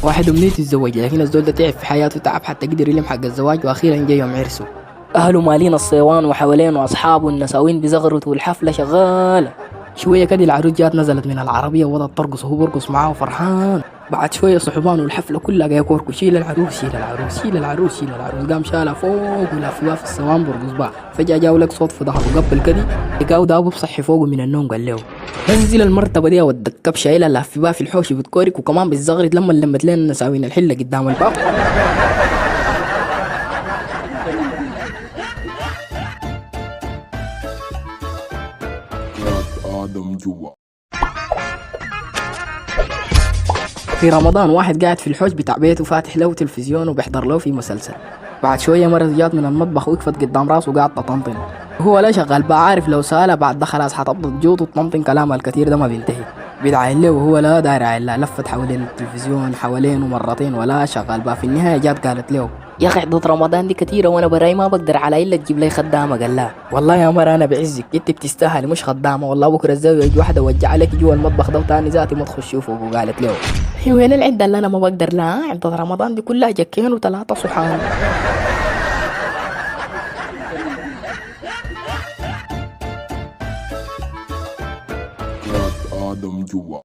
واحد أمنيته يتزوج، لكن الزول ده تعب في حياته تعب حتى قدر يلم حق الزواج، وأخيرا جاي يوم عرسه. أهله مالين الصيوان وحوالينه أصحابه النساوين بزغرته والحفلة شغالة. شوية كده العروس جات نزلت من العربية ووضعت ترقص وهو برقص معاه وفرحان. بعد شوية صحبان والحفلة كلها جاية كوركو، شيل العروس شيل العروس شيل العروس شيل العروس، قام شالها فوق ولف بها في الصوان برقص بها. فجأة جاو لك صوت في ظهره قبل كده، لقاه دابو بصحي فوقه من النوم، قال له نزل المرتبة دي ودك كبشة إلى لف بها في الحوش بتكورك، وكمان بالزغرت لما لمت لنا النساوين الحلة قدام الباب. آدم جوا. في رمضان واحد قاعد في الحوش بتاع بيته فاتح له تلفزيون وبيحضر له في مسلسل. بعد شوية مرة جات من المطبخ وقفت قدام راسه وقاعد تطنطن. هو لا شغال بقى عارف لو سألها بعد ده خلاص حتبطل جوط وتطنطن كلامها الكثير ده ما بينتهي. بيدعين له وهو لا داير عيلها، لفت حوالين التلفزيون حوالينه مرتين ولا شغال بقى. في النهاية جات قالت له يا أخي عدة رمضان دي كتيرة وأنا براي ما بقدر على إلا تجيب لي خدامة. قال لا والله يا مرة أنا بعزك أنت بتستاهلي مش خدامة، والله بكرة الزوج واحدة وجع عليك جوا المطبخ ده وتاني ذاتي ما تخش فوق. وقالت له هي وين العدة اللي أنا ما بقدر لها؟ عدة رمضان دي كلها جكين وثلاثة صحان. آدم جوا.